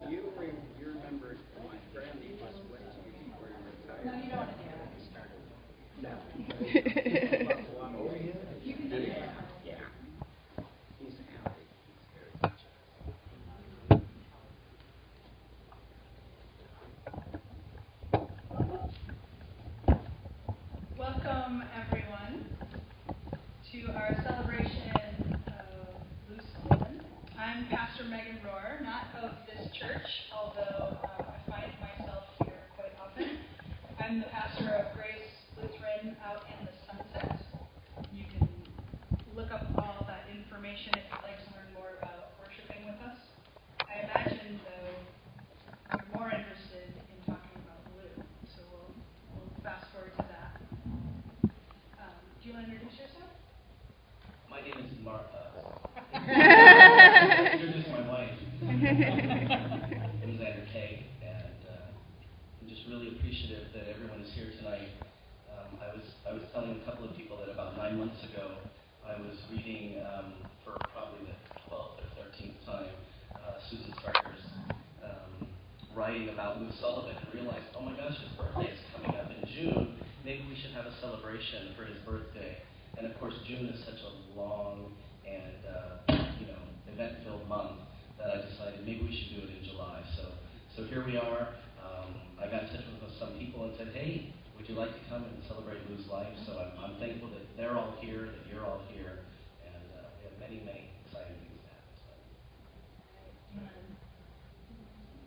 You remember my friend, he just went to you where you retired. No, you don't want to do that. No. Oh, yeah. You can do it. Yeah. He's happy. Welcome, everyone, to our celebration of Sullivan. I'm Pastor Rohrer, not of this church, although I find myself here quite often. I'm the pastor of Grace Lutheran out in the Sunset. You can look up all that information if you'd like to learn more about worshiping with us. I imagine, though, you're more interested in talking about Lou, so we'll fast forward to that. Do you want to introduce yourself? My name is Martha. Introduce my wife. I'm Zander, Keig, and I'm just really appreciative that everyone is here tonight. I was telling a couple of people that about 9 months ago, I was reading for probably the 12th or 13th time Susan Starker's writing about Lou Sullivan and realized, oh my gosh, his birthday is coming up in June. Maybe we should have a celebration for his birthday. And of course, June is such a long and event-filled month that I decided maybe we should do it in July. So here we are. I got in touch with some people and said, hey, would you like to come and celebrate Lou's life? So I'm thankful that they're all here, that you're all here, and we have many, many exciting things to happen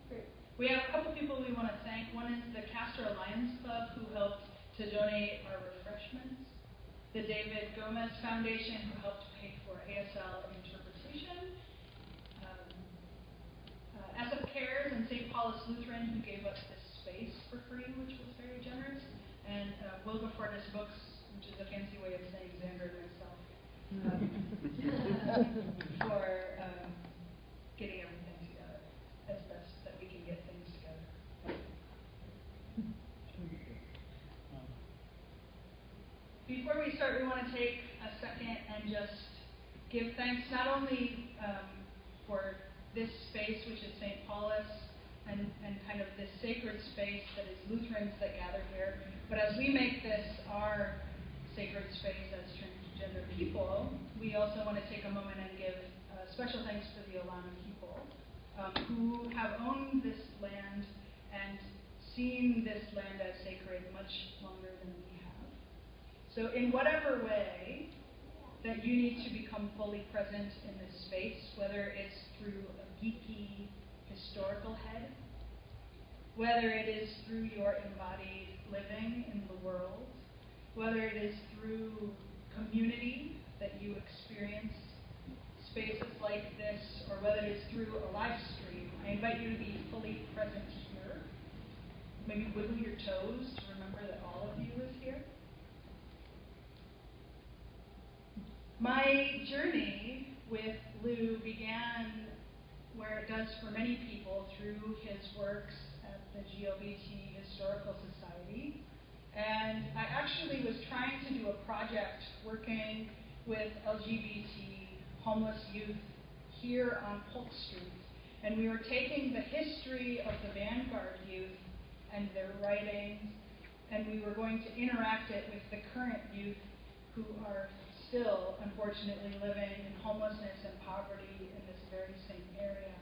tonight. We have a couple people we want to thank. One is the Castor Alliance Club, who helped to donate our refreshments. The David Gomez Foundation, who helped pay for ASL interpretation. SF Cares and St. Paul's Lutheran, who gave us this space for free, which was very generous. And Wilberfortis Books, which is a fancy way of saying Zander and myself, for getting everything together as best that we can get things together. Before we start, we want to take a second and just give thanks not only for this space, which is St. Paul's, and kind of this sacred space that is Lutherans that gather here, but as we make this our sacred space as transgender people, we also want to take a moment and give special thanks for the Alana people who have owned this land and seen this land as sacred much longer than we have. So in whatever way that you need to become fully present in this space, whether it's through a geeky historical head, whether it is through your embodied living in the world, whether it is through community that you experience spaces like this, or whether it is through a live stream, I invite you to be fully present here. Maybe wiggle your toes to remember that all of you is here. My journey with Lou began where it does for many people through his works at the GLBT Historical Society. And I actually was trying to do a project working with LGBT homeless youth here on Polk Street. And we were taking the history of the Vanguard youth and their writings, and we were going to interact it with the current youth who are still, unfortunately, living in homelessness and poverty in this very same area.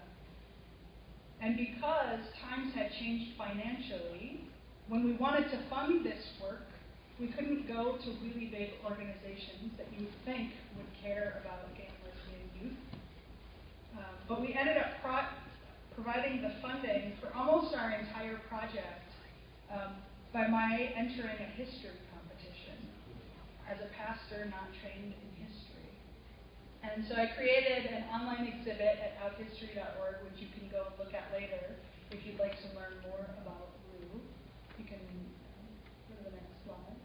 And because times had changed financially, when we wanted to fund this work, we couldn't go to really big organizations that you would think would care about gay and lesbian youth. But we ended up providing the funding for almost our entire project by my entering a history competition as a pastor not trained in history. And so I created an online exhibit at outhistory.org, which you can go and look at later if you'd like to learn more about Lou. You can go to the next slide.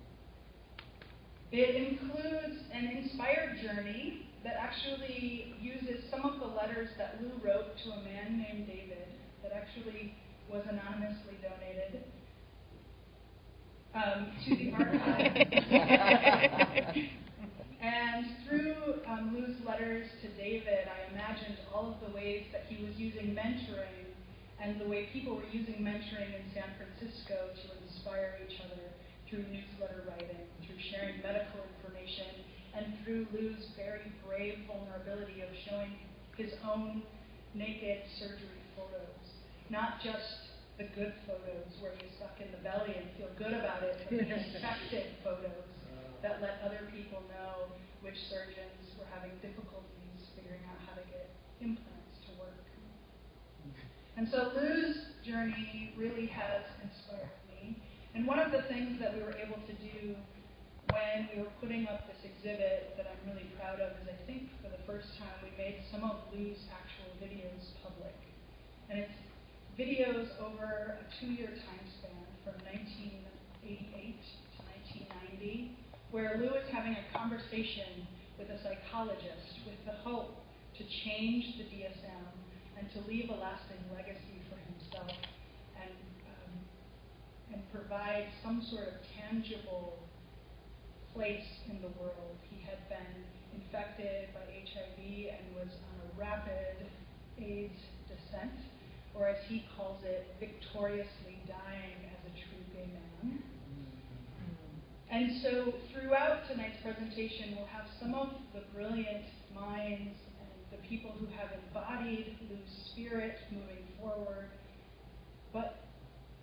It includes an inspired journey that actually uses some of the letters that Lou wrote to a man named David that actually was anonymously donated to the archive. And through Lou's letters to David, I imagined all of the ways that he was using mentoring and the way people were using mentoring in San Francisco to inspire each other through newsletter writing, through sharing medical information, and through Lou's very brave vulnerability of showing his own naked surgery photos. Not just the good photos where he's stuck in the belly and feel good about it, but the infected photos that let other people know which surgeons were having difficulties figuring out how to get implants to work. And so Lou's journey really has inspired me. And one of the things that we were able to do when we were putting up this exhibit that I'm really proud of is I think for the first time we made some of Lou's actual videos public. And it's videos over a 2-year time span from 1988 to 1990, where Lou is having a conversation with a psychologist with the hope to change the DSM and to leave a lasting legacy for himself and provide some sort of tangible place in the world. He had been infected by HIV and was on a rapid AIDS descent, or as he calls it, victoriously dying as a true gay man. And so throughout tonight's presentation, we'll have some of the brilliant minds and the people who have embodied Lou's spirit moving forward. But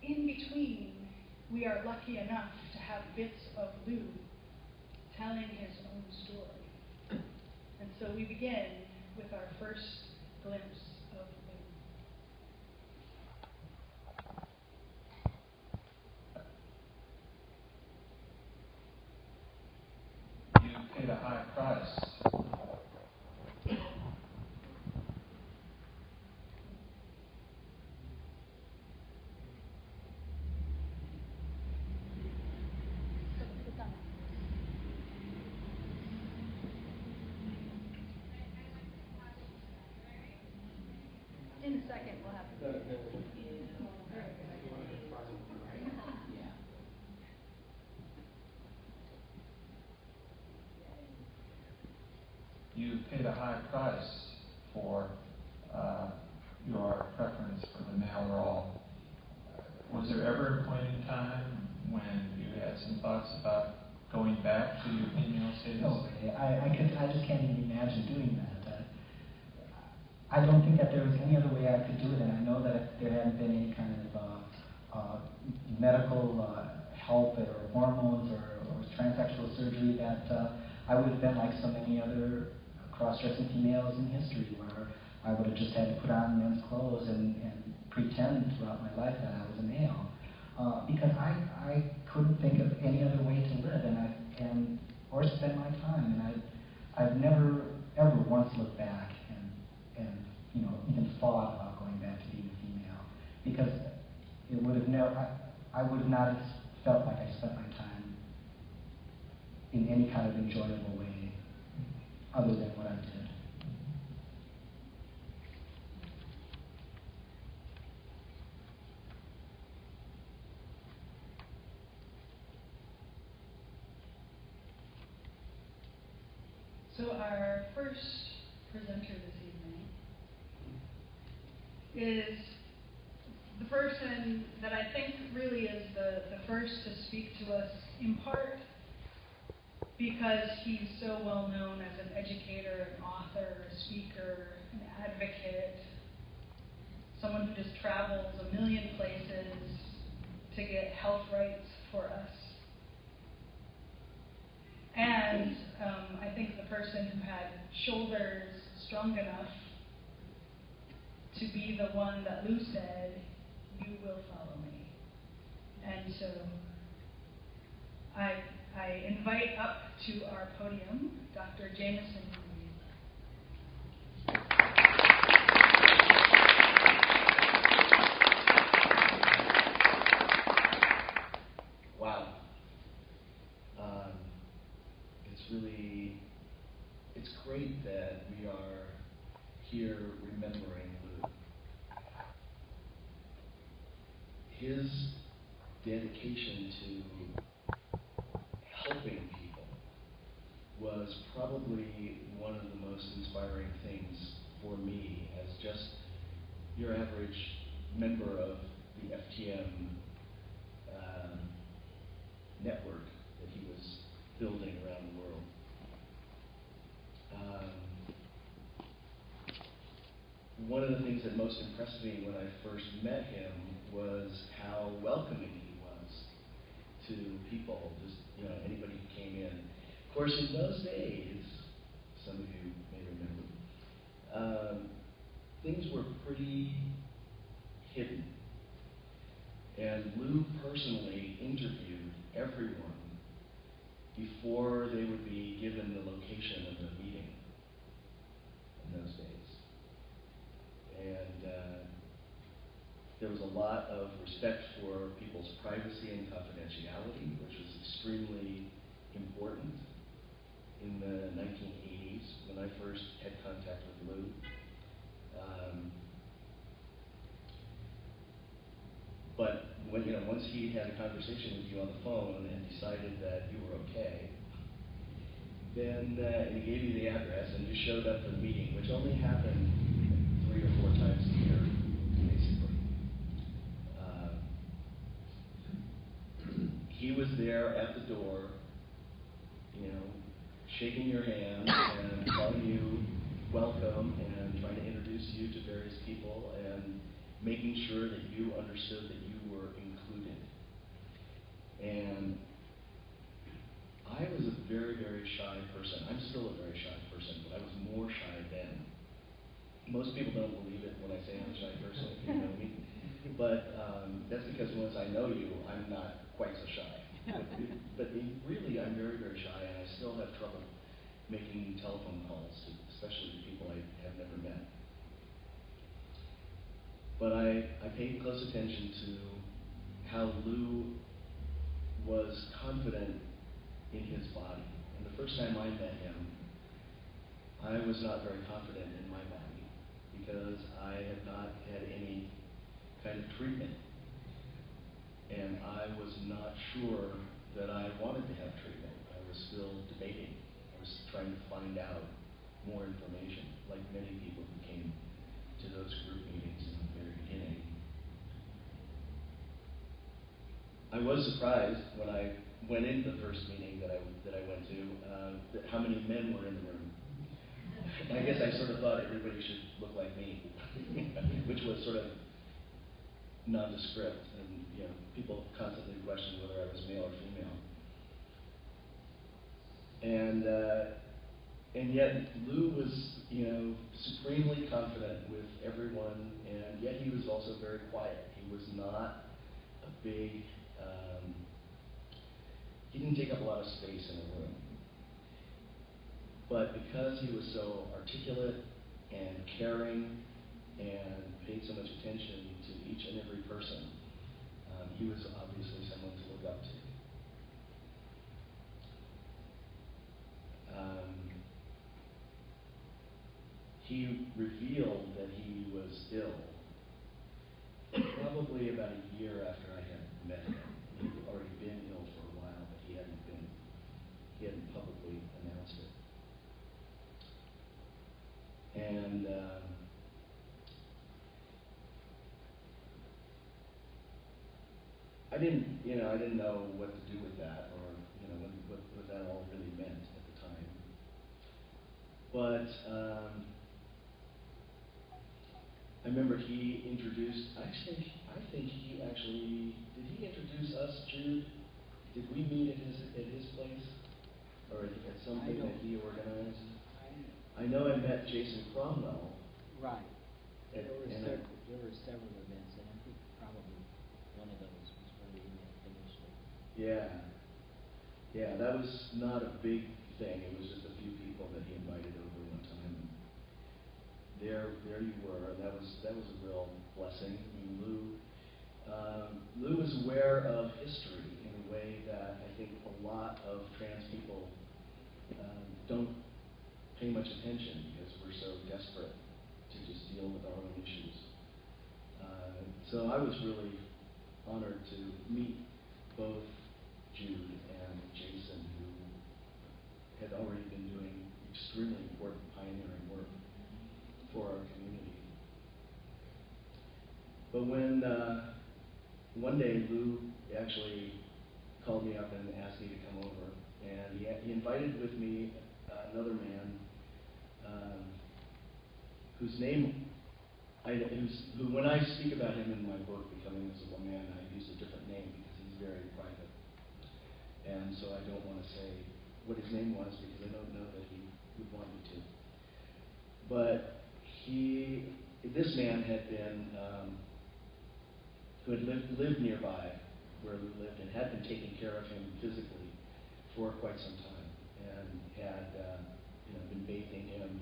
in between, we are lucky enough to have bits of Lou telling his own story. And so we begin with our first glimpse of Lou. You paid a high price. In a second, we'll have You paid a high price for your preference for the male role. Was there ever a point in time when you had some thoughts about going back to your female status? No way. I just can't even imagine doing that. I don't think that there was any other way I could do it, and I know that if there hadn't been any kind of medical help or hormones or transsexual surgery, that I would have been like so many other cross-dressing females in history, where I would have just had to put on men's clothes and pretend throughout my life that I was a male, because I couldn't think of any other way to live or spend my time, and I've never ever once looked back and even thought about going back to being a female, because it would have never. I would not have felt like I spent my time in any kind of enjoyable way other than what I did. So our first presenter this evening is the person that I think really is the first to speak to us, in part because he's so well known as an educator, an author, a speaker, an advocate, someone who just travels a million places to get health rights for us. And I think the person who had shoulders strong enough to be the one that Lou said, "You will follow me." And so I invite up to our podium Dr. Jamison. Wow. It's great that we are here remembering Lou. His dedication to helping people was probably one of the most inspiring things for me as just your average member of the FTM network that he was building around the world. One of the things that most impressed me when I first met him was how welcoming he was to people, just anybody who came in. Of course, in those days, some of you may remember, things were pretty hidden. And Lou personally interviewed everyone before they would be given the location of the meeting in those days. And there was a lot of respect for people's privacy and confidentiality, which was extremely important in the 1980s when I first had contact with Lou. But when, once he had a conversation with you on the phone and decided that you were okay, then and he gave you the address and you showed up for the meeting, which only happened 3 or 4 times a year, basically. He was there at the door, shaking your hand and telling you welcome and trying to introduce you to various people and making sure that you understood that you were included. And I was a very, very shy person. I'm still a very shy person, but I was more shy then. Most people don't believe it when I say I'm a shy person, if you know me. But that's because once I know you, I'm not quite so shy. But really, I'm very, very shy, and I still have trouble making telephone calls, especially to people I have never met. But I paid close attention to how Lou was confident in his body. And the first time I met him, I was not very confident in my body because I had not had any kind of treatment. And I was not sure that I wanted to have treatment. I was still debating. I was trying to find out more information, like many people who came to those group meetings in the very beginning. I was surprised when I went into the first meeting that I went to, that how many men were in the room. I guess I sort of thought everybody should look like me, which was sort of nondescript, and people constantly questioned whether I was male or female. And yet Lou was, supremely confident with everyone, and yet he was also very quiet. He was not a big, he didn't take up a lot of space in a room. But because he was so articulate and caring and paid so much attention to each and every person, he was obviously someone to look up to. He revealed that he was ill probably about a year after I had met him. He'd already been ill for a while, but he hadn't publicly announced it. And I didn't know what to do with that, or what that all really meant at the time. But I remember he introduced. Actually, I think he actually did. He introduce us, Jude. Did we meet at his place, or at something that he organized? I know I met Jason Cromwell. Right. There were several events, and I think probably one of those was where we met initially. Yeah, that was not a big thing. It was just a few people that he invited over one time. There you were, and that was a real blessing. I mean, Lou was aware of history in a way that I think a lot of trans people don't pay much attention because we're so desperate to just deal with our own issues. So I was really honored to meet both Jude and Jason, who had already been doing extremely important pioneering work for our community. But when one day Lou actually called me up and asked me to come over, and he invited with me another man whose name, who when I speak about him in my book, Becoming Invisible Man, I use a different name because he's very private. And so I don't want to say what his name was because I don't know that he would want me to. But this man had been, who had lived nearby where Lou lived and had been taking care of him physically for quite some time, and had been bathing him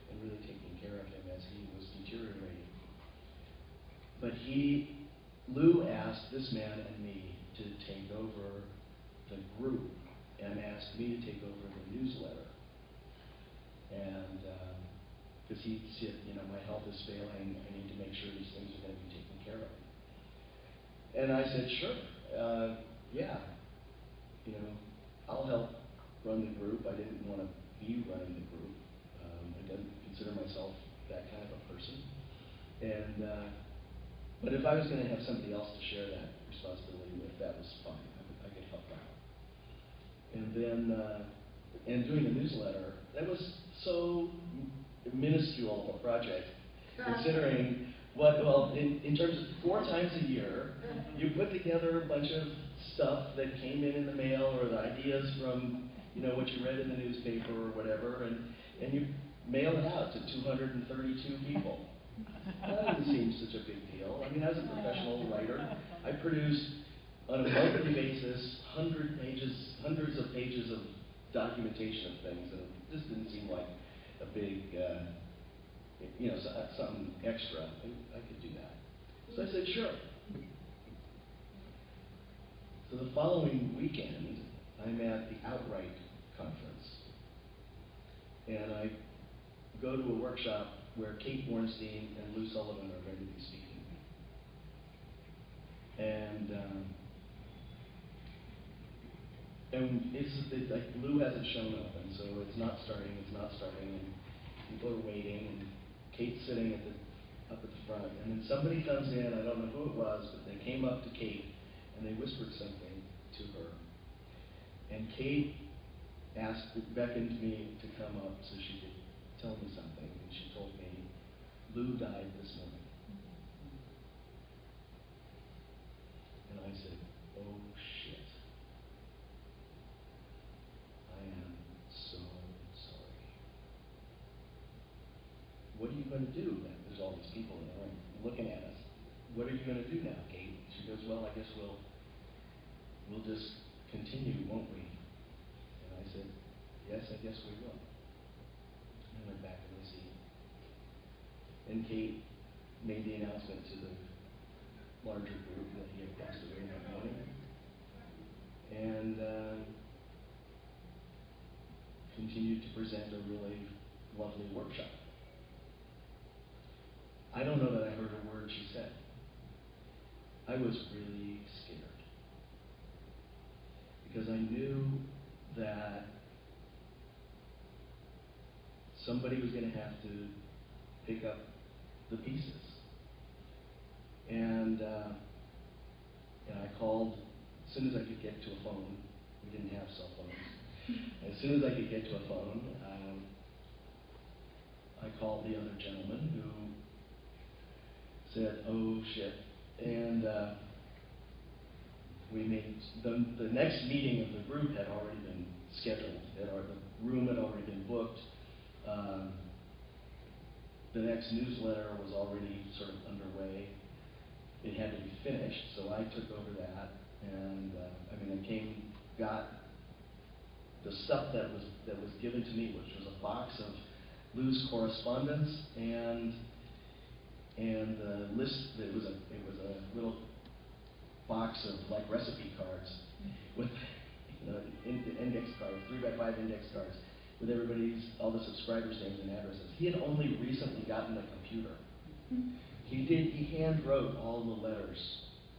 and really taking care of him as he was deteriorating. But Lou asked this man and me to take over the group and asked me to take over the newsletter. And because he said, my health is failing, I need to make sure these things are going to be taken care of. And I said, sure, yeah, I'll help run the group. I didn't want to be running the group. I didn't consider myself that kind of a person. And but if I was going to have somebody else to share that responsibility with, that was fine. I could help out. And then, and doing the newsletter, that was so minuscule of a project, considering in terms of 4 times a year, you put together a bunch of stuff that came in the mail or the ideas from, what you read in the newspaper or whatever, and you mail it out to 232 people. That didn't seem such a big deal. I mean, as a professional writer, I produced on a monthly basis hundreds of pages of documentation of things, and it just didn't seem like a big, something extra. I could do that. So I said, sure. So the following weekend, I'm at the Outright conference, and I go to a workshop where Kate Bornstein and Lou Sullivan are going to be speaking. And it's like Lou hasn't shown up, and so it's not starting, and people are waiting, and Kate's sitting up at the front, and then somebody comes in, I don't know who it was, but they came up to Kate, and they whispered something to her. And Kate beckoned me to come up so she could tell me something, and she told me, Lou died this morning. And I said, oh shit. I am so sorry. What are you going to do? There's all these people that are looking at us. What are you going to do now, Kate? She goes, well, I guess we'll just continue, won't we? And I said, yes, I guess we will. And I went back to my seat. And Kate made the announcement to the larger group that he had passed away that morning. And continued to present a really lovely workshop. I don't know that I heard a word she said. I was really scared. Because I knew that somebody was going to have to pick up the pieces. And I called as soon as I could get to a phone. We didn't have cell phones. As soon as I could get to a phone, I called the other gentleman who said, oh shit. And we made the next meeting of the group had already been scheduled. The room had already been booked. The next newsletter was already sort of underway. It had to be finished, so I took over that, and I got the stuff that was given to me, which was a box of Lou's correspondence and the list. It was a little box of like recipe cards with index cards, 3x5 index cards with all the subscribers' names and addresses. He had only recently gotten a computer. He hand wrote all the letters,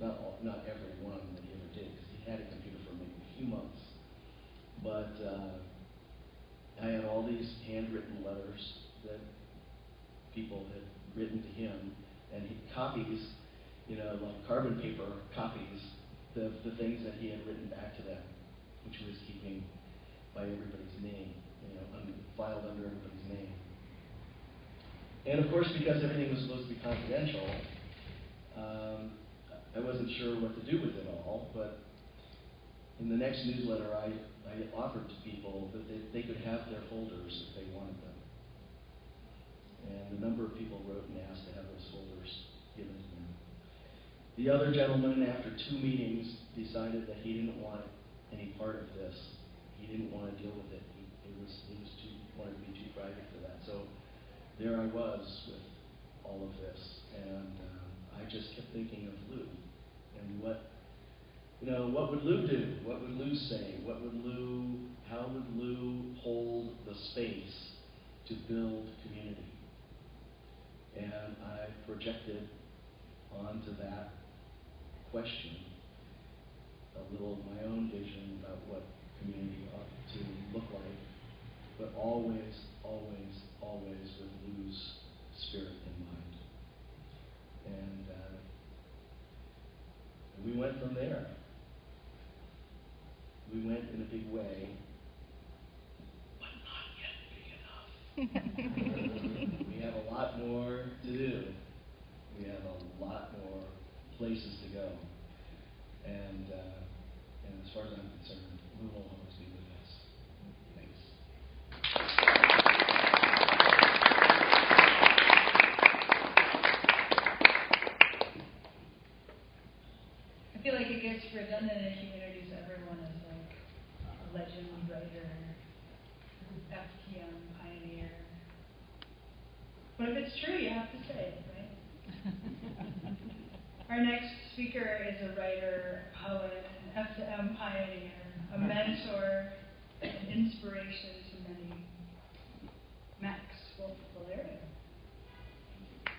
not every one that he ever did, because he had a computer for maybe a few months. But I had all these handwritten letters that people had written to him, and copies like carbon paper copies, the things that he had written back to them, which he was keeping by everybody's name, filed under everybody's name. And of course, because everything was supposed to be confidential, I wasn't sure what to do with it all, but in the next newsletter, I offered to people that they could have their folders if they wanted them. And a number of people wrote and asked to have those folders given to them. The other gentleman, after 2 meetings, decided that he didn't want any part of this. He didn't want to deal with it. Wanted to be too private for that. So there I was with all of this, and I just kept thinking of Lou and what would Lou do? What would Lou say? How would Lou hold the space to build community? And I projected onto that question a little of my own vision about what community ought to look like, but always, always, always with Lou's spirit in mind. And we went from there. We went in a big way, but not yet big enough. We have a lot more to do. We have a lot more places to go. And as far as I'm concerned, Lou will always be with us. Thanks. I feel like it gets redundant in communities. Everyone is like a legend writer, FTM pioneer. But if it's true, you have to say it, right? Our next speaker is a writer, a poet, an FTM pioneer, a mentor, an inspiration to many.